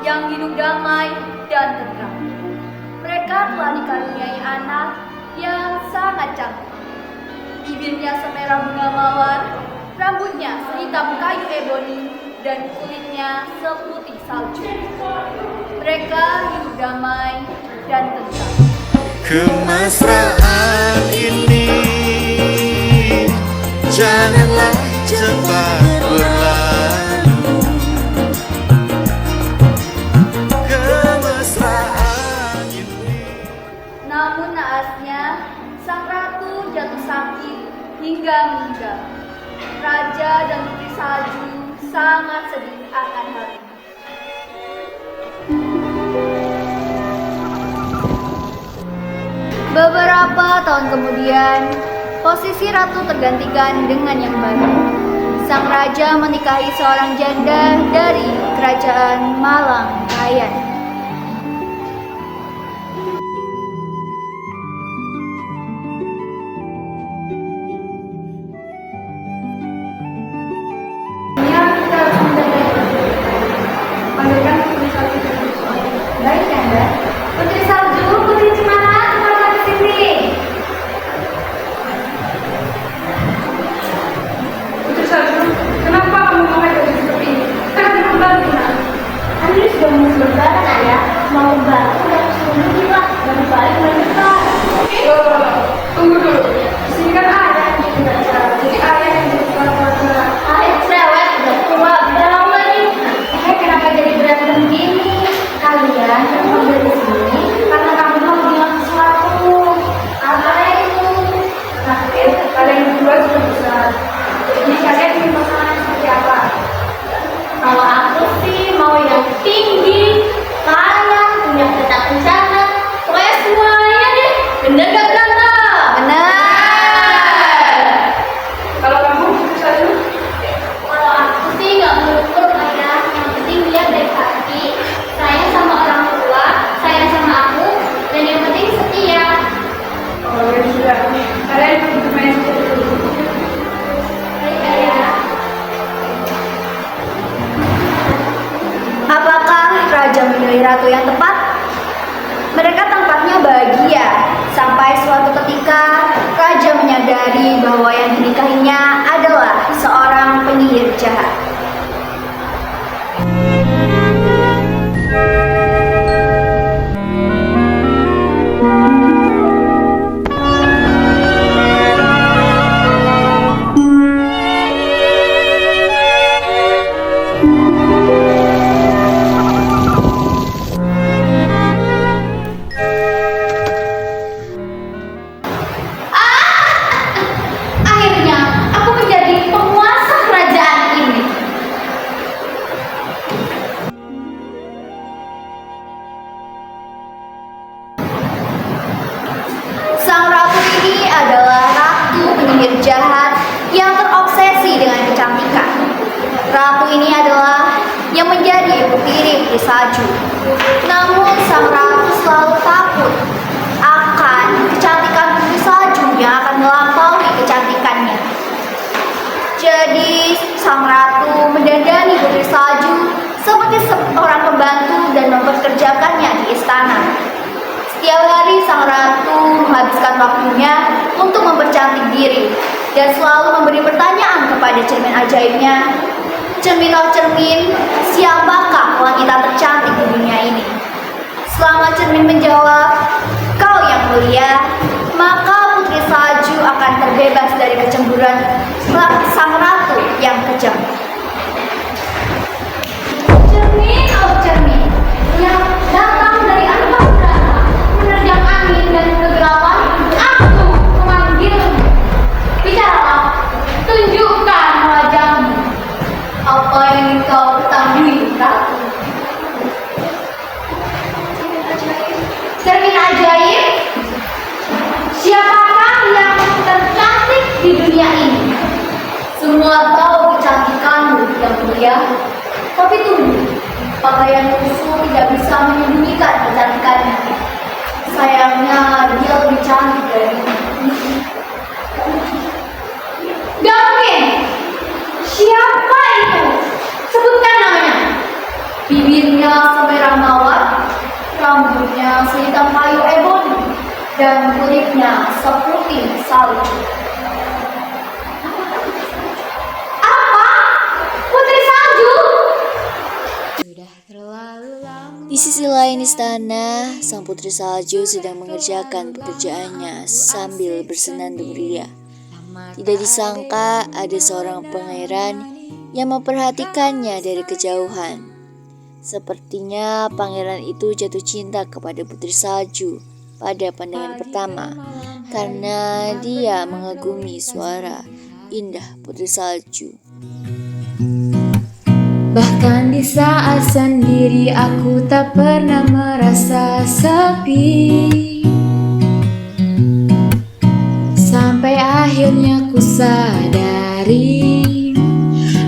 yang hidup damai dan tentram. Mereka telah dikaruniai anak yang sangat cantik. Bibirnya semerah bunga mawar, rambutnya sehitam kayu eboni, dan kulitnya seputih salju. Mereka hidup damai dan tentram. Kemesraan ini janganlah cepat berlalu. Kemesraan ini. Namun naasnya, sang ratu jatuh sakit hingga meninggal. Raja dan Putri Salju sangat sedih akan hal ini. Beberapa tahun kemudian, posisi ratu tergantikan dengan yang baru. Sang raja menikahi seorang janda dari kerajaan Malang Raya. Baik, Anda. Putri Salju, Putri Cemara, kemana ke sini? Putri Salju, kenapa kamu memakai baju seperti ini? Kan kembali, nak. Andi sudah mau sebentar, ayah. Mau kembali, udah suruh gila. Baru balik menikah. Tunggu dulu. Di sini kan ayah yang jadi raja. Jadi ayah yang jadi kepala. Ayah cerewet, udah tua, berapa lagi? Kenapa jadi berantem gini? Kalian telepon dari sini karena kamu mau bilang sesuatu. Apa itu? Kalian berdua sudah besar. Jadi kalian ingin pasangan seperti apa? Kalau aku sih mau yang tinggi, kaya, punya kereta kencana, pokoknya semuanya deh. Bener gak Branda? Benar. Kalau kamu, Putri Salju, Kalau aku sih nggak mengukur ayah, yang penting dia baik hati, sayang sama orang tua, sayang sama aku, dan yang penting setia. oh ya sudah. Kalian pergi bermain seperti itu. Baik ayah. Apakah raja memilih ratu yang tepat? Mereka tampaknya bahagia sampai suatu ketika raja menyadari bahwa yang dinikahinya adalah seorang penyihir jahat. Akhirnya aku menjadi penguasa kerajaan ini. Sang ratu ini adalah ratu penyihir jahat yang terobsesi dengan kecantikan. Ratu ini adalah yang menjadi ibu tiri Putri Salju. Namun sang ratu selalu takut akan kecantikan Putri Salju yang akan melampaui kecantikannya. Jadi sang ratu mendandani Putri Salju seperti seorang pembantu dan mempekerjakannya di istana. Setiap hari sang ratu menghabiskan waktunya untuk mempercantik diri dan selalu memberi pertanyaan kepada cermin ajaibnya. Cermin oh cermin, siapakah wanita tercantik di dunia ini? Selama cermin menjawab, kau yang mulia, maka Putri Salju akan terbebas dari kecemburuan sang ratu yang kejam. Cermin, oh cermin, yang datang dari atas sana, menerjang angin dan kegelapan, aku memanggilmu. Bicaralah, tunjukkan wajahmu. Apa yang kau ketahui, ratu? Cermin ajaib, siapakah yang tercantik di dunia ini? dan kulitnya seputih salju. Apa? Putri salju? Di sisi lain istana, sang putri salju sedang mengerjakan pekerjaannya sambil bersenandung ria. Tidak disangka ada seorang pangeran yang memperhatikannya dari kejauhan. Sepertinya pangeran itu jatuh cinta kepada putri salju pada pandangan pertama karena dia mengagumi suara indah putri salju. Bahkan di saat sendiri aku tak pernah merasa sepi. Sampai akhirnya ku sadari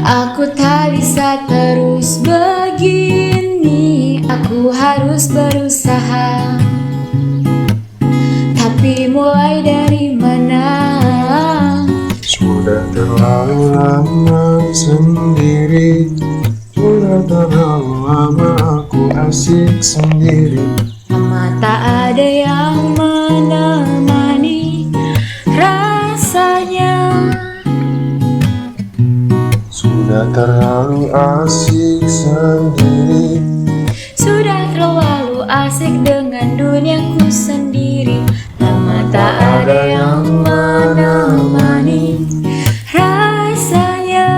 aku tak bisa terus begini. Aku harus berusaha. Tapi mulai dari mana? Sudah terlalu lama sendiri. Sudah terlalu lama aku asik sendiri. Lama tak ada yang menemani rasanya. Sudah terlalu asik sendiri. Sudah terlalu asik dengan duniaku sendiri. Lama tak ada yang menemani rasanya.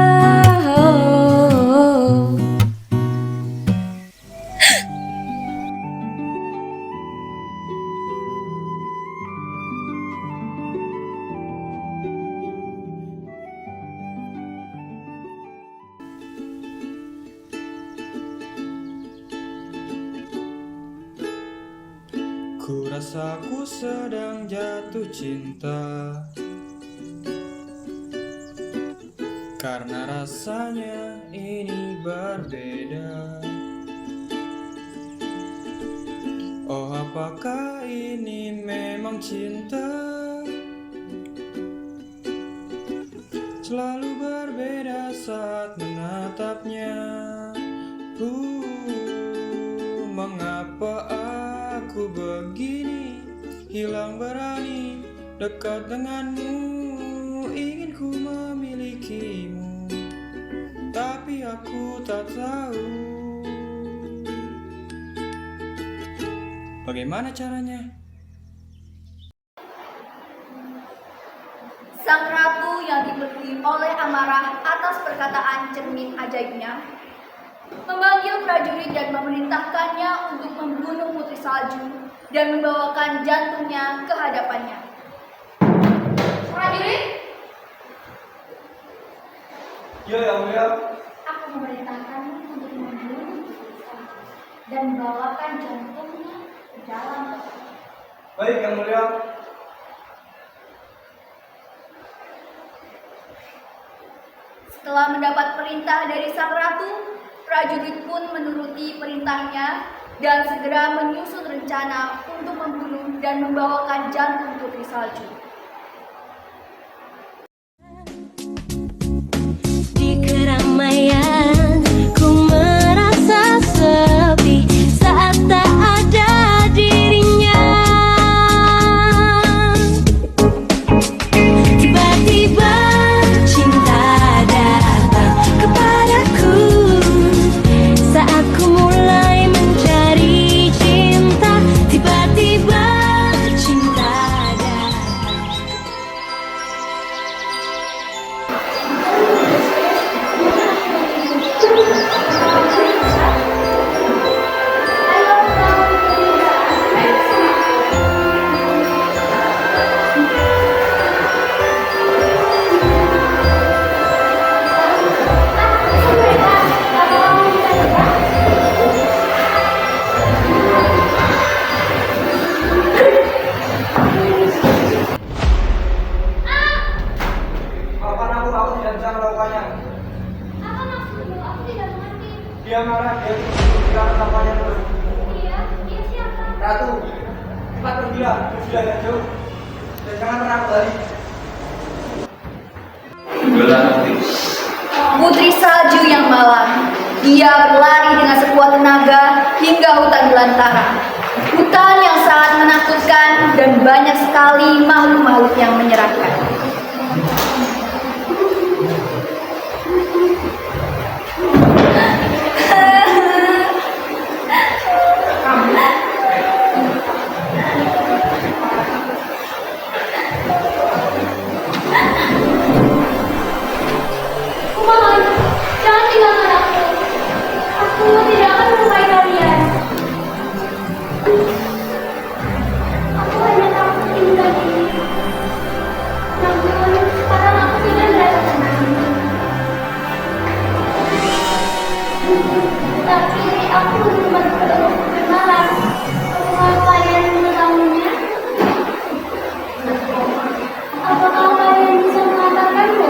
Ku rasa ku sedang jatuh cinta, karena rasanya ini berbeda. Oh, apakah ini memang cinta? Selalu berbeda saat menatapnya. Mengapa aku begini, hilang berani dekat denganmu, ingin ku memilikimu, tapi aku tak tahu bagaimana caranya. Sang ratu yang dipenuhi oleh amarah atas perkataan cermin ajaibnya memanggil prajurit dan memerintahkannya untuk membunuh putri salju dan membawakan jantungnya ke hadapannya. Prajurit, Ya, yang mulia. aku memerintahkanmu untuk membunuh putri salju dan membawakan jantungnya ke dalam. Baik, yang mulia. Setelah mendapat perintah dari sang ratu, prajurit pun menuruti perintahnya dan segera menyusun rencana untuk membunuh dan membawakan jantung putri salju. Di keramaian ku merasa sepi saat tak ada dirinya. Tiba-tiba cinta datang kepadaku saat ku mulai mencari cinta. Tiba-tiba cinta datang. Maafkan aku tidak bisa melakukannya. Apa maksudmu? Aku tidak mengerti. Dia marah, dia tidak melakukannya terus. Iya, dia siapa? Ratu, cepat pergilah yang jauh, dan jangan pernah kembali. Putri salju yang malang, dia berlari dengan sekuat tenaga hingga hutan belantara. Hutan yang sangat menakutkan dan banyak sekali makhluk-makhluk yang menyeramkan. Mohon, jangan tinggalkan aku. Aku tidak akan melukai kalian. Aku hanya takut tinggal ini. Namun, sekarang aku tidak merasa tenang. Tapi aku belum berkenan kenalan. Apakah kalian mengetahuinya? Apakah kalian bisa mengatakanmu?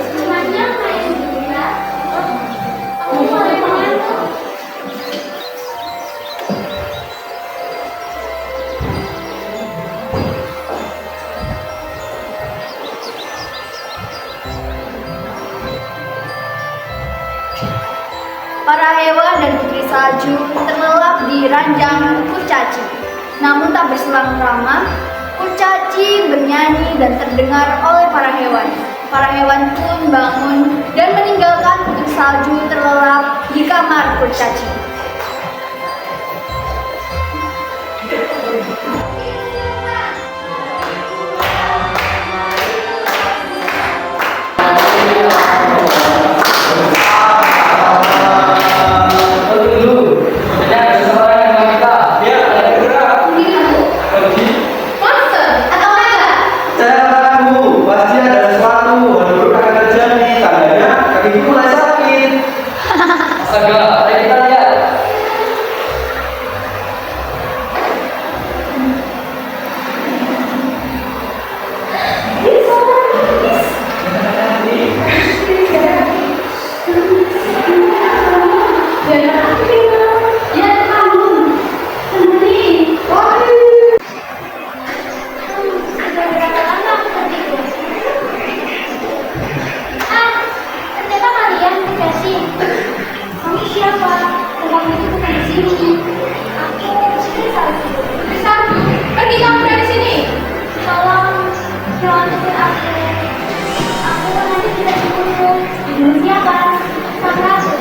Semuanya kayak gitu ya. Aku boleh mengantuk. Para hewan dan putri salju terlelap di ranjang kurcaci. Namun tak berselang lama, kurcaci bernyanyi dan terdengar oleh para hewan. Para hewan pun bangun dan meninggalkan putri salju terlelap di kamar kurcaci. Monster atau naga? Saya katakan Bu, pasti ada sesuatu. Menurut akan terjadi, tandanya kakiku mulai sakit. Astaga, ayo kita lihat. Ternyata kalian dikasih. Kamu siapa? Tempat itu bukan di sini. Aku sini salju. Salju? Pergi kamu dari sini. Tolong jangan usir aku. Aku nanti tidak dibunuh. Dibunuh siapa? Sang ratu.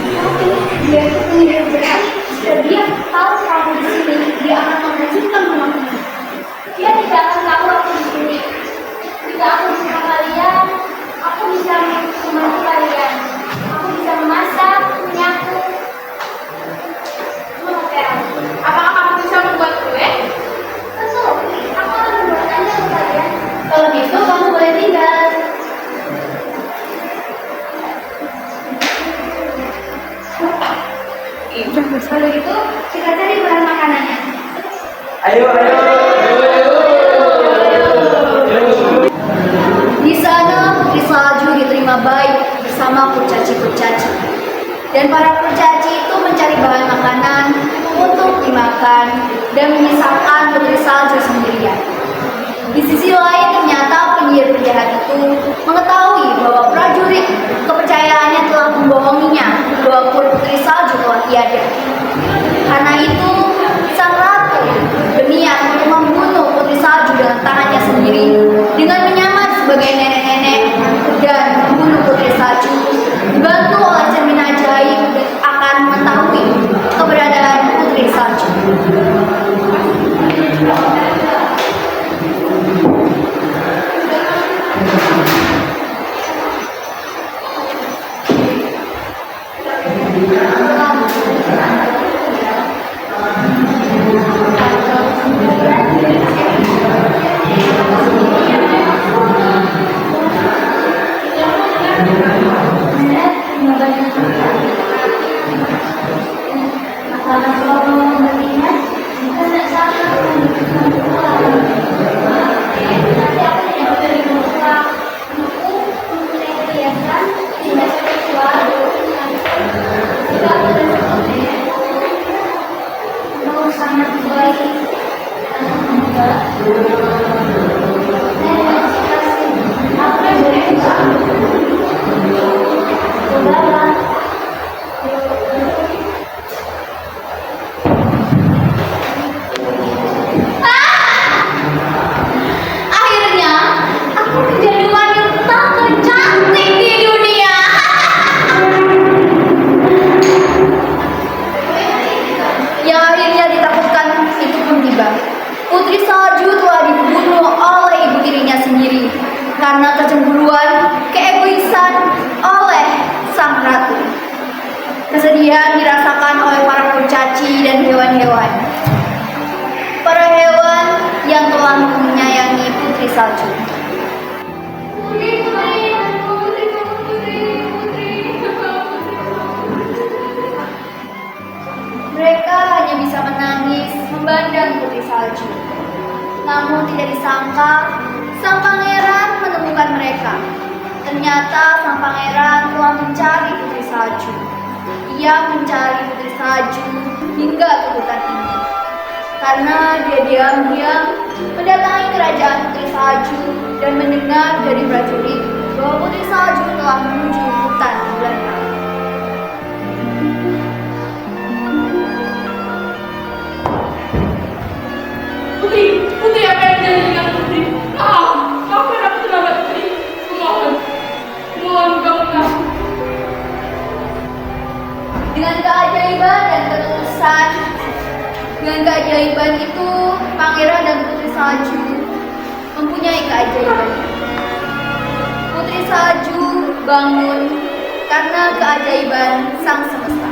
Tapi dia itu penyihir berat. Jika dia tahu kamu di sini, dia akan menghancurkan rumahmu. Dia tidak akan tahu aku di sini. Jika aku bersama kalian, aku bisa membantu kalian. Aku bisa memasak, menyapu. Apakah kamu bisa membuat kue? Tentu, aku akan membuatkannya untuk kalian. Kalau gitu kamu boleh tinggal. Kalau gitu, kita cari bahan makanannya. Ayo. Di sana putri salju diterima baik bersama kurcaci-kurcaci. Dan para kurcaci itu mencari bahan makanan untuk dimakan dan menyisakan putri salju sendirian. Di sisi lain ternyata penyihir penjahat itu mengetahui bahwa prajurit kepercayaannya telah membohonginya bahwa putri salju telah tiada. Karena itu sang ratu berniat untuk membunuh putri salju dengan tangannya sendiri dengan menyamar sebagai nenek-nenek dan membunuh putri salju dibantu oleh cermin ajaib dan akan mengetahui keberadaan putri salju. karena kecemburuan, keegoisan oleh sang ratu. Kesedihan dirasakan oleh para kurcaci dan hewan-hewan. Para hewan yang telah menyayangi putri salju. Mereka hanya bisa menangis memandang putri salju. Namun tidak disangka, sang pangeran menemukan mereka. Ternyata sang pangeran telah mencari putri salju. Ia mencari putri salju hingga ke hutan ini. Karena dia diam-diam mendatangi kerajaan putri salju dan mendengar dari prajurit bahwa putri salju telah menuju hutan belantara. Putri apa yang terjadi dengan Putri? Maafkan aku terlambat Putri. Mohon bangunlah. Dengan keajaiban dan ketulusan, dengan keajaiban itu, pangeran dan putri salju mempunyai keajaiban. Putri salju bangun karena keajaiban sang semesta.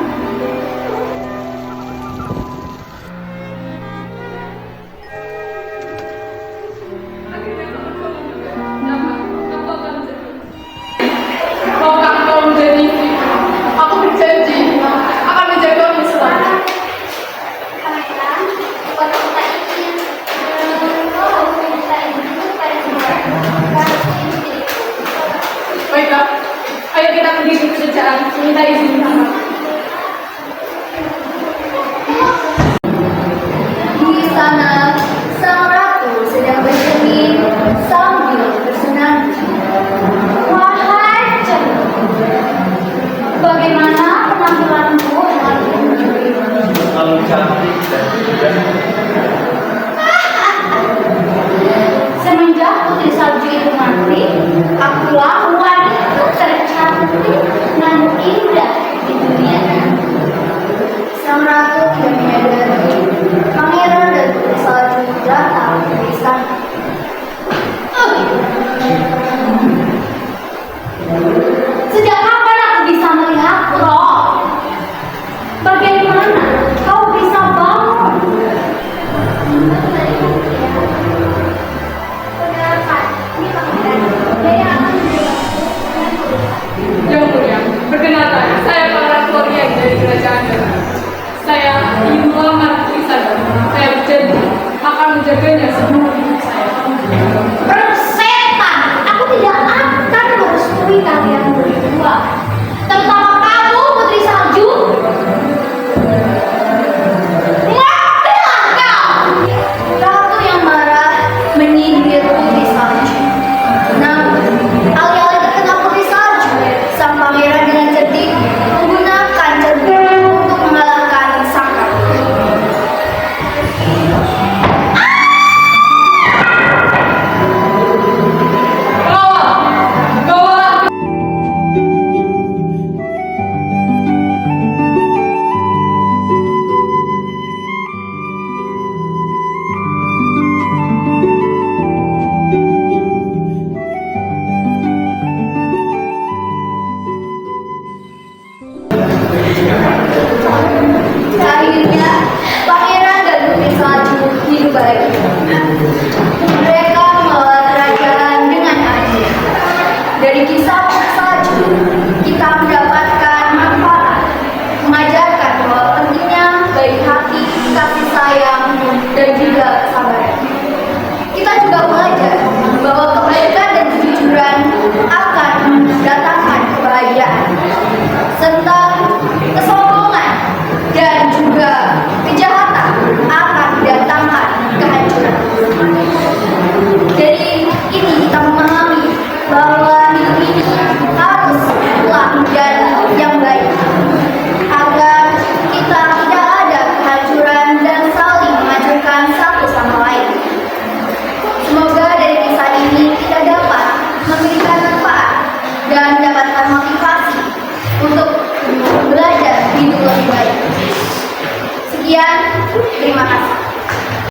Maukah kau menjadi istri? Aku berjanji akan menjagamu selalu. Pangeran, waktu kita ingin kita ingin pada sebuah Baiklah, ayo kita pergi ke kerajaan. Minta izin sama. Di sana, sang ratu sedang bercermin sambil bersenandung. Wahai cermin, bagaimana penampilanmu hari ini? Terlalu cantik dan juga Semenjak putri salju itu mati, akulah wanita tercantik dan indah di dunia. Sang ratu tidak menyadari pangeran dan putri salju datang ke istana. Sejak kapan aku bisa melihatmu, Roh? Bagaimana kau bisa bangun? Yang mulia, perkenalkan, saya Pangeran Florian dari kerajaan Dara. Saya ingin melamar Putri Salju. Saya berjanji akan menjaganya seumur hidup saya. Persetan, aku tidak akan merestui kalian berdua. Terutama kamu, Putri Salju. Matilah kau! Ratu yang marah menyindir putri salju. Namun, alih-alih terkena putri salju, sang pangeran dengan cerdik menggunakan cerbung untuk mengalahkan sang ratu. Gawat! Akhirnya, pangeran dan putri salju hidup bahagia. Mereka mengelola kerajaan dengan adil. Dari kisah